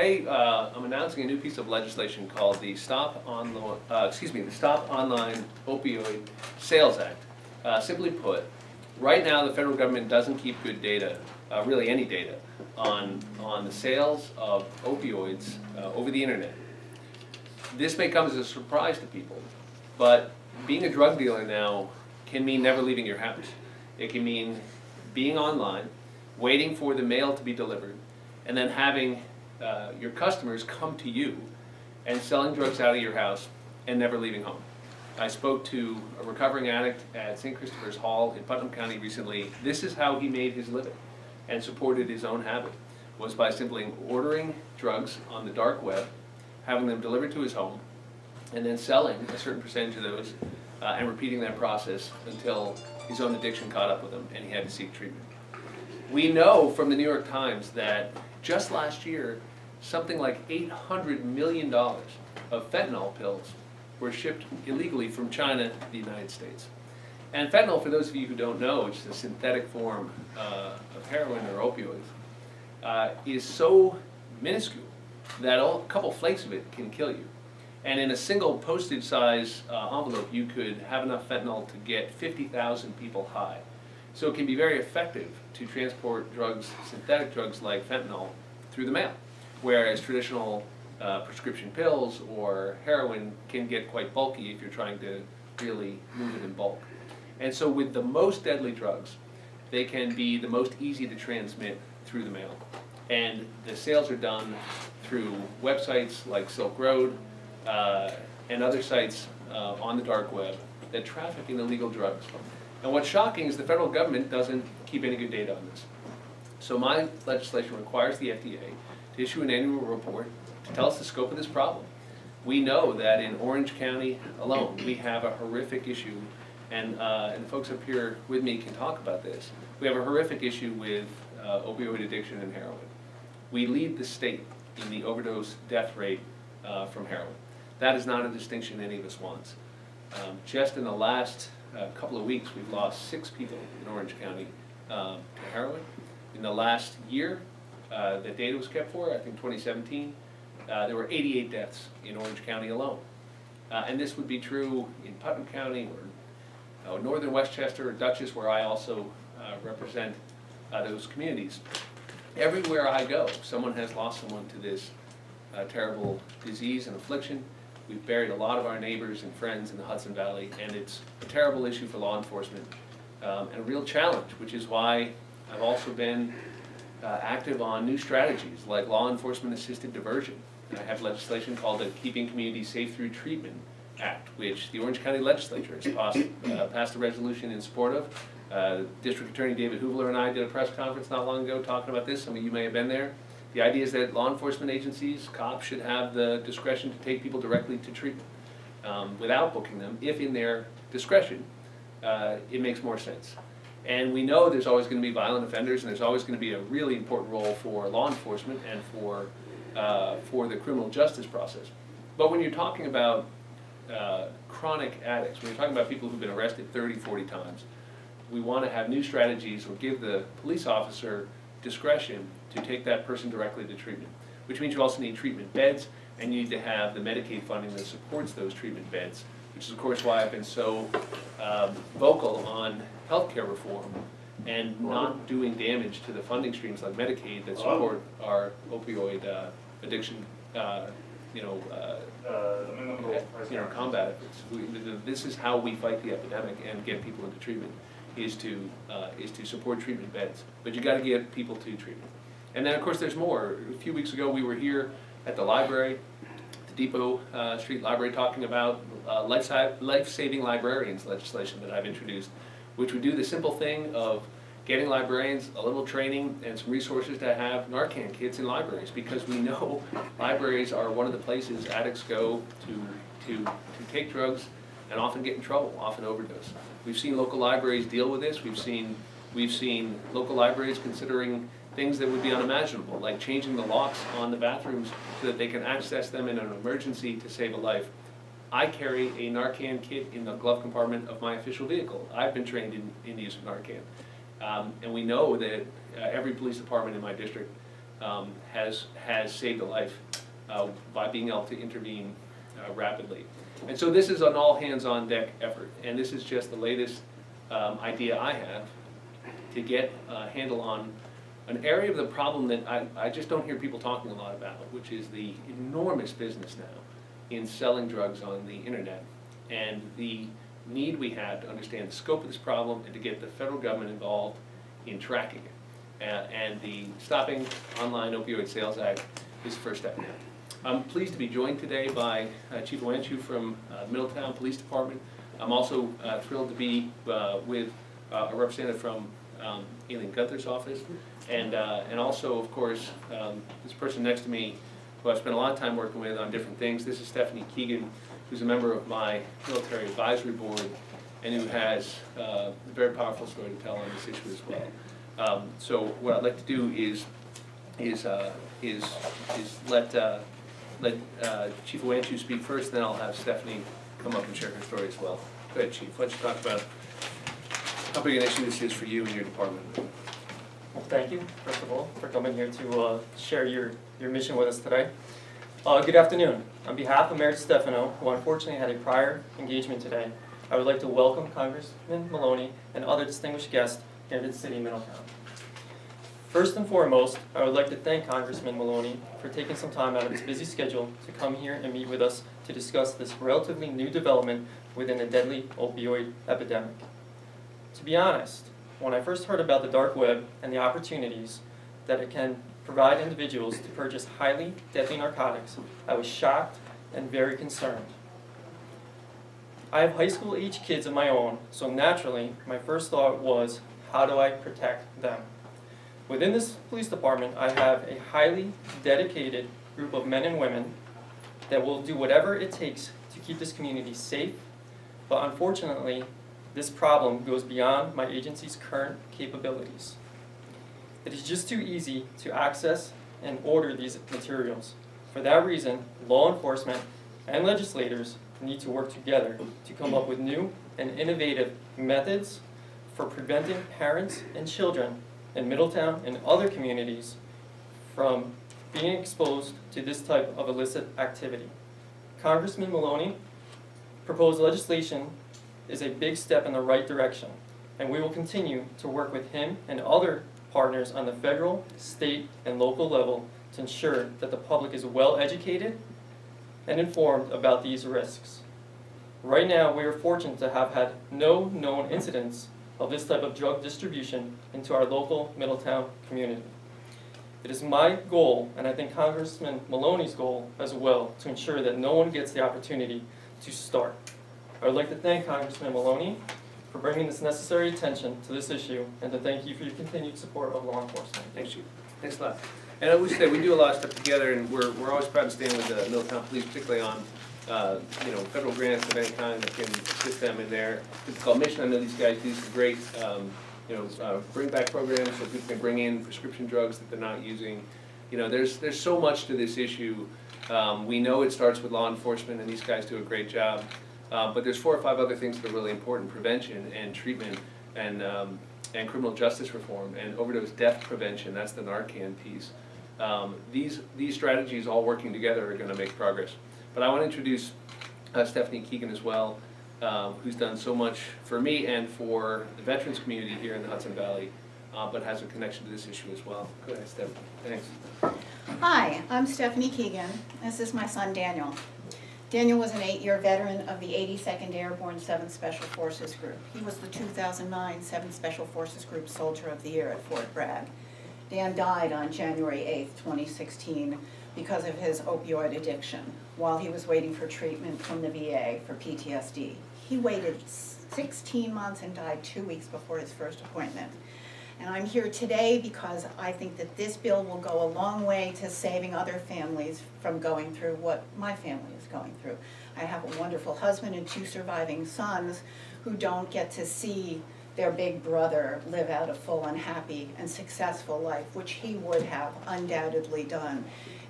I'm announcing a new piece of legislation called the Stop Online Opioid Sales Act. Simply put, right now the federal government doesn't keep good data, really any data, on the sales of opioids over the internet. This may come as a surprise to people, but being a drug dealer now can mean never leaving your house. It can mean being online, waiting for the mail to be delivered, and then having your customers come to you and selling drugs out of your house and never leaving home. I spoke to a recovering addict at St. Christopher's Hall in Putnam County recently. This is how he made his living and supported his own habit, was by simply ordering drugs on the dark web, having them delivered to his home, and then selling a certain percentage of those and repeating that process until his own addiction caught up with him and he had to seek treatment. We know from the New York Times that just last year, something like $800 million of fentanyl pills were shipped illegally from China to the United States. And fentanyl, for those of you who don't know, which is a synthetic form of heroin or opioids, is so minuscule that a couple flakes of it can kill you. And in a single postage size envelope, you could have enough fentanyl to get 50,000 people high. So it can be very effective to transport drugs, synthetic drugs like fentanyl, through the mail, whereas traditional prescription pills or heroin can get quite bulky if you're trying to really move it in bulk. And so with the most deadly drugs, they can be the most easy to transmit through the mail. And the sales are done through websites like Silk Road and other sites on the dark web that traffic in illegal drugs. And what's shocking is the federal government doesn't keep any good data on this. So my legislation requires the FDA to issue an annual report to tell us the scope of this problem. We know that in Orange County alone, we have a horrific issue, and folks up here with me can talk about this. We have a horrific issue with opioid addiction and heroin. We lead the state in the overdose death rate from heroin. That is not a distinction any of us wants. Just in the last couple of weeks, we've lost 6 people in Orange County to heroin. In the last year that data was kept for, I think 2017, there were 88 deaths in Orange County alone. And this would be true in Putnam County or northern Westchester or Dutchess, where I also represent those communities. Everywhere I go, someone has lost someone to this terrible disease and affliction. We've buried a lot of our neighbors and friends in the Hudson Valley, and it's a terrible issue for law enforcement and a real challenge, which is why I've also been active on new strategies like law enforcement assisted diversion. I have legislation called the Keeping Communities Safe Through Treatment Act, which the Orange County Legislature has passed a resolution in support of. District Attorney David Hoovler and I did a press conference not long ago talking about this. Some of you may have been there. The idea is that law enforcement agencies, cops, should have the discretion to take people directly to treatment without booking them, if in their discretion it makes more sense. And we know there's always going to be violent offenders, and there's always going to be a really important role for law enforcement and for the criminal justice process. But when you're talking about chronic addicts, when you're talking about people who've been arrested 30, 40 times, we want to have new strategies or give the police officer discretion to take that person directly to treatment, which means you also need treatment beds, and you need to have the Medicaid funding that supports those treatment beds, which is of course why I've been so vocal on healthcare reform and not doing damage to the funding streams like Medicaid that support our opioid addiction, combat efforts. This is how we fight the epidemic and get people into treatment, is to support treatment beds. But you got to get people to treatment. And then of course there's more. A few weeks ago we were here at the library, the Depot Street Library, talking about life-saving librarians legislation that I've introduced, which would do the simple thing of getting librarians a little training and some resources to have Narcan kits in libraries, because we know libraries are one of the places addicts go to take drugs and often get in trouble, often overdose. We've seen local libraries deal with this. We've seen local libraries considering things that would be unimaginable, like changing the locks on the bathrooms so that they can access them in an emergency to save a life. I carry a Narcan kit in the glove compartment of my official vehicle. I've been trained in the use of Narcan. And we know that every police department in my district has saved a life by being able to intervene rapidly. And so this is an all-hands-on-deck effort, and this is just the latest idea I have to get a handle on an area of the problem that I just don't hear people talking a lot about, which is the enormous business now in selling drugs on the internet, and the need we have to understand the scope of this problem and to get the federal government involved in tracking it. And the Stopping Online Opioid Sales Act is the first step in that. I'm pleased to be joined today by Chief Owanchu from Middletown Police Department. I'm also thrilled to be with a representative from Aileen Gunther's office, and also, of course, this person next to me who I've spent a lot of time working with on different things. This is Stephanie Keegan, who's a member of my military advisory board and who has a very powerful story to tell on this issue as well. So what I'd like to do is let Chief Owanchu speak first, then I'll have Stephanie come up and share her story as well. Go ahead, Chief. Why don't you talk about how big an issue this is for you and your department? Well, thank you, first of all, for coming here to share your mission with us today. Good afternoon. On behalf of Mayor Stefano, who unfortunately had a prior engagement today, I would like to welcome Congressman Maloney and other distinguished guests here to the city of Middletown. First and foremost, I would like to thank Congressman Maloney for taking some time out of his busy schedule to come here and meet with us to discuss this relatively new development within the deadly opioid epidemic. To be honest, when I first heard about the dark web and the opportunities that it can provide individuals to purchase highly deadly narcotics, I was shocked and very concerned. I have high school age kids of my own, so naturally my first thought was, how do I protect them? Within this police department, I have a highly dedicated group of men and women that will do whatever it takes to keep this community safe, but unfortunately, this problem goes beyond my agency's current capabilities. It is just too easy to access and order these materials. For that reason, law enforcement and legislators need to work together to come up with new and innovative methods for preventing parents and children in Middletown and other communities from being exposed to this type of illicit activity. Congressman Maloney proposed legislation is a big step in the right direction, and we will continue to work with him and other partners on the federal, state, and local level to ensure that the public is well educated and informed about these risks. Right now, we are fortunate to have had no known incidents of this type of drug distribution into our local Middletown community. It is my goal, and I think Congressman Maloney's goal as well, to ensure that no one gets the opportunity to start. I would like to thank Congressman Maloney for bringing this necessary attention to this issue, and to thank you for your continued support of law enforcement. Thanks, Chief. Thanks a lot. And I would say we do a lot of stuff together, and we're always proud to stand with the Middletown Police, particularly on federal grants of any kind that can assist them in their difficult mission. I know these guys do some great bring back programs so people can bring in prescription drugs that they're not using. There's so much to this issue. We know it starts with law enforcement, and these guys do a great job. But there's 4 or 5 other things that are really important: prevention and treatment, and criminal justice reform, and overdose death prevention. That's the Narcan piece. These strategies all working together are going to make progress. But I want to introduce Stephanie Keegan as well, who's done so much for me and for the veterans community here in the Hudson Valley, but has a connection to this issue as well. Go ahead, Stephanie. Thanks. Hi, I'm Stephanie Keegan. This is my son, Daniel. Daniel was an 8-year veteran of the 82nd Airborne 7th Special Forces Group. He was the 2009 7th Special Forces Group Soldier of the Year at Fort Bragg. Dan died on January 8th, 2016, because of his opioid addiction while he was waiting for treatment from the VA for PTSD. He waited 16 months and died 2 weeks before his first appointment. And I'm here today because I think that this bill will go a long way to saving other families from going through what my family is going through. I have a wonderful husband and 2 surviving sons who don't get to see their big brother live out a full and happy and successful life, which he would have undoubtedly done.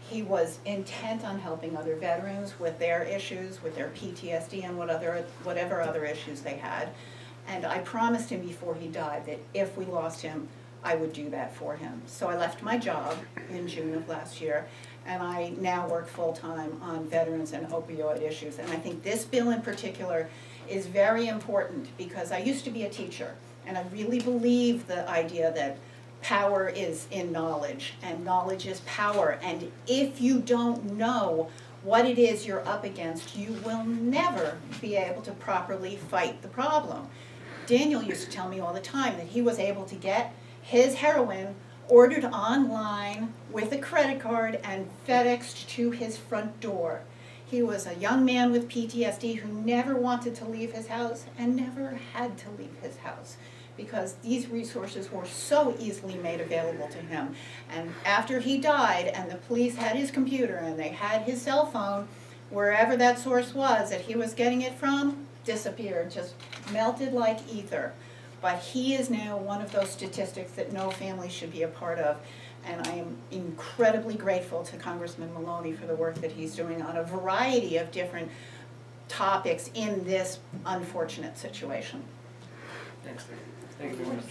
He was intent on helping other veterans with their issues, with their PTSD and whatever other issues they had. And I promised him before he died that if we lost him, I would do that for him. So I left my job in June of last year, and I now work full-time on veterans and opioid issues. And I think this bill in particular is very important because I used to be a teacher, and I really believe the idea that power is in knowledge, and knowledge is power. And if you don't know what it is you're up against, you will never be able to properly fight the problem. Daniel used to tell me all the time that he was able to get his heroin ordered online with a credit card and FedExed to his front door. He was a young man with PTSD who never wanted to leave his house and never had to leave his house because these resources were so easily made available to him. And after he died and the police had his computer and they had his cell phone, wherever that source was that he was getting it from, disappeared, just melted like ether. But he is now one of those statistics that no family should be a part of. And I am incredibly grateful to Congressman Maloney for the work that he's doing on a variety of different topics in this unfortunate situation. Thanks, Steve. Thank you very much.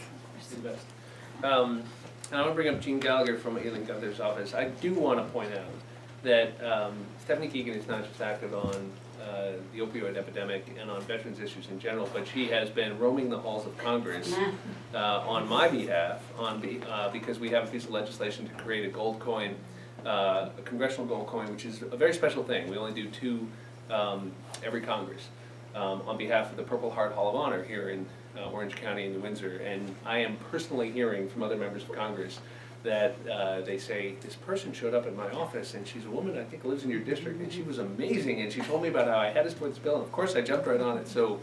You're the best. And I want to bring up Gene Gallagher from Aileen Gunther's office. I do want to point out that Stephanie Keegan is not just active on the opioid epidemic and on veterans issues in general, but she has been roaming the halls of Congress on my behalf because we have a piece of legislation to create a gold coin, a congressional gold coin, which is a very special thing. We only do 2 every Congress on behalf of the Purple Heart Hall of Honor here in Orange County and New Windsor. And I am personally hearing from other members of Congress that they say, this person showed up in my office and she's a woman I think lives in your district and she was amazing and she told me about how I had to support this bill and of course I jumped right on it. So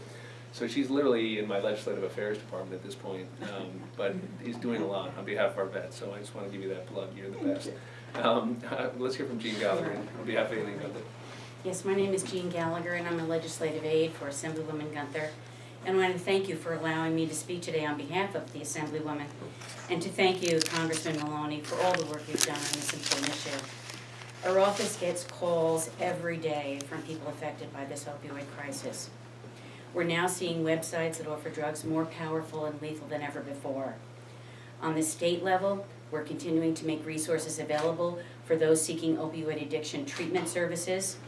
she's literally in my legislative affairs department at this point, but is doing a lot on behalf of our vets. So I just want to give you that plug. You're the best. Let's hear from Gene Gallagher on behalf of Aileen Gunther. Yes, my name is Jean Gallagher and I'm a legislative aide for Assemblywoman Gunther. And I want to thank you for allowing me to speak today on behalf of the Assemblywoman, and to thank you, Congressman Maloney, for all the work you've done on this important issue. Our office gets calls every day from people affected by this opioid crisis. We're now seeing websites that offer drugs more powerful and lethal than ever before. On the state level, we're continuing to make resources available for those seeking opioid addiction treatment services,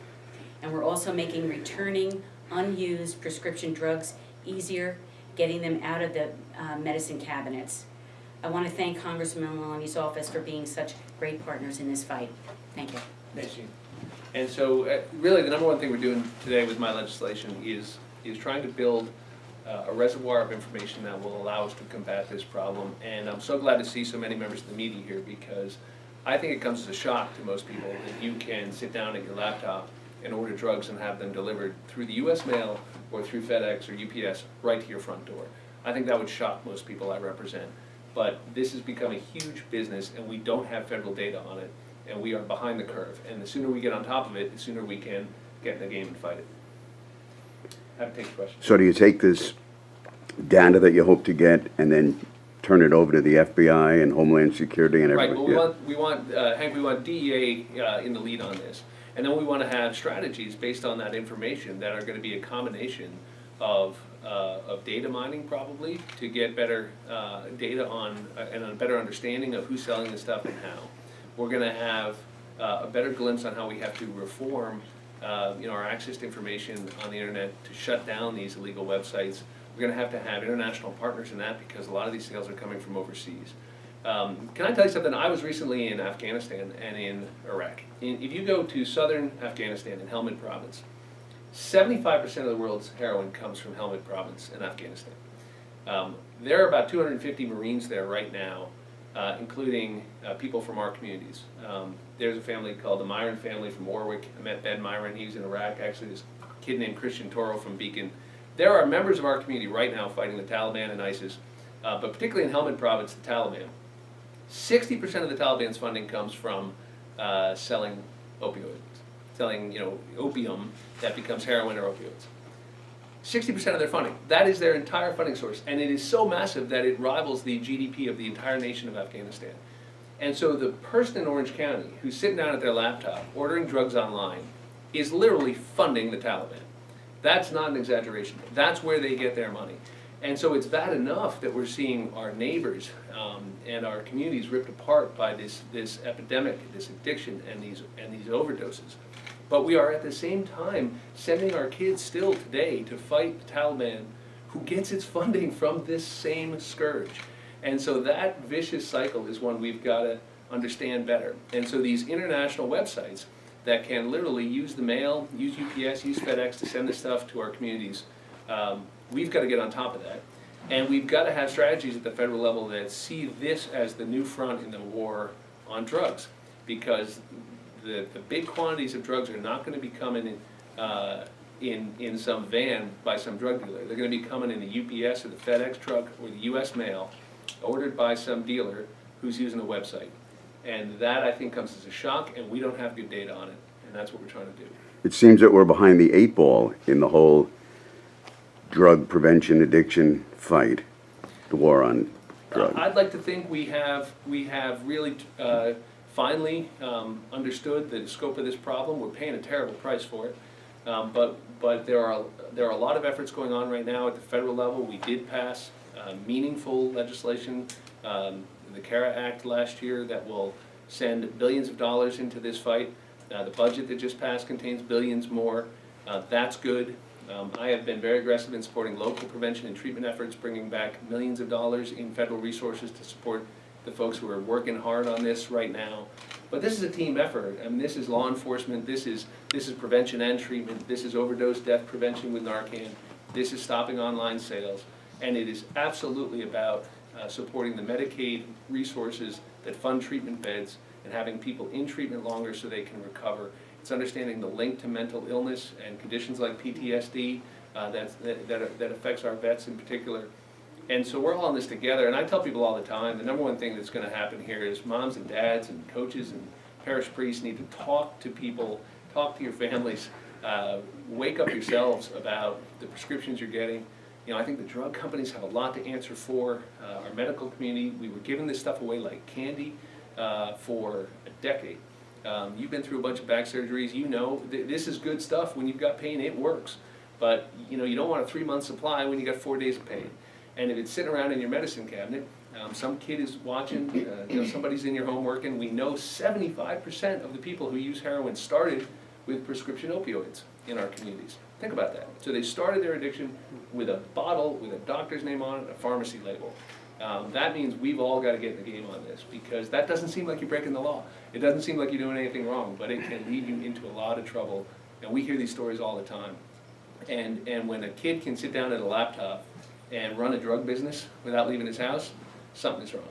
and we're also making returning unused prescription drugs easier, getting them out of the medicine cabinets. I want to thank Congressman Maloney's office for being such great partners in this fight. Thank you. Thanks, Gene. And so really the number one thing we're doing today with my legislation is trying to build a reservoir of information that will allow us to combat this problem. And I'm so glad to see so many members of the media here because I think it comes as a shock to most people that you can sit down at your laptop and order drugs and have them delivered through the U.S. mail or through FedEx or UPS right to your front door. I think that would shock most people I represent. But this has become a huge business and we don't have federal data on it and we are behind the curve. And the sooner we get on top of it, the sooner we can get in the game and fight it. Have to take questions. So do you take this data that you hope to get and then turn it over to the FBI and Homeland Security and everything? Right, well, we want Hank, we want DEA in the lead on this. And then we want to have strategies based on that information that are going to be a combination of data mining probably to get better data on and a better understanding of who's selling the stuff and how. We're going to have a better glimpse on how we have to reform our access to information on the internet to shut down these illegal websites. We're going to have international partners in that because a lot of these sales are coming from overseas. Can I tell you something? I was recently in Afghanistan and in Iraq. If you go to southern Afghanistan in Helmand province, 75% of the world's heroin comes from Helmand province in Afghanistan. There are about 250 Marines there right now, including people from our communities. There's a family called the Myron family from Warwick. I met Ben Myron. He was in Iraq. Actually, this kid named Christian Toro from Beacon. There are members of our community right now fighting the Taliban and ISIS, but particularly in Helmand province, the Taliban. 60% of the Taliban's funding comes from selling opioids, selling opium that becomes heroin or opioids. 60% of their funding. That is their entire funding source, and it is so massive that it rivals the GDP of the entire nation of Afghanistan. And so the person in Orange County who's sitting down at their laptop ordering drugs online is literally funding the Taliban. That's not an exaggeration. That's where they get their money. And so it's bad enough that we're seeing our neighbors and our communities ripped apart by this epidemic, this addiction, and these overdoses. But we are at the same time sending our kids still today to fight the Taliban, who gets its funding from this same scourge. And so that vicious cycle is one we've got to understand better. And so these international websites that can literally use the mail, use UPS, use FedEx to send the stuff to our communities, we've got to get on top of that. And we've got to have strategies at the federal level that see this as the new front in the war on drugs. Because the big quantities of drugs are not going to be coming in some van by some drug dealer. They're going to be coming in the UPS or the FedEx truck or the US mail, ordered by some dealer who's using a website. And that, I think, comes as a shock, and we don't have good data on it, and that's what we're trying to do. It seems that we're behind the 8 ball in the whole drug prevention addiction fight, the war on drugs. I'd like to think we have really finally understood the scope of this problem. We're paying a terrible price for it, but there are a lot of efforts going on right now at the federal level. We did pass meaningful legislation, the CARA Act last year, that will send billions of dollars into this fight. The budget that just passed contains billions more. That's good. I have been very aggressive in supporting local prevention and treatment efforts, bringing back millions of dollars in federal resources to support the folks who are working hard on this right now. But this is a team effort. I mean, this is law enforcement, this is prevention and treatment, this is overdose death prevention with Narcan, this is stopping online sales, and it is absolutely about supporting the Medicaid resources that fund treatment beds and having people in treatment longer so they can recover. It's understanding the link to mental illness and conditions like PTSD that affects our vets in particular. And so we're all in this together, and I tell people all the time, the number one thing that's going to happen here is moms and dads and coaches and parish priests need to talk to people, talk to your families, wake up yourselves about the prescriptions you're getting. You know, I think the drug companies have a lot to answer for. Our medical community, we were giving this stuff away like candy for a decade. You've been through a bunch of back surgeries. You know this is good stuff. When you've got pain, it works. But you know, you don't want a 3-month supply when you got 4 days of pain. And if it's sitting around in your medicine cabinet, some kid is watching, you know, somebody's in your home working. We know 75% of the people who use heroin started with prescription opioids in our communities. Think about that. So they started their addiction with a bottle with a doctor's name on it, a pharmacy label. That means we've all got to get in the game on this, because that doesn't seem like you're breaking the law. It doesn't seem like you're doing anything wrong, but it can lead you into a lot of trouble. And we hear these stories all the time. And when a kid can sit down at a laptop and run a drug business without leaving his house, something is wrong.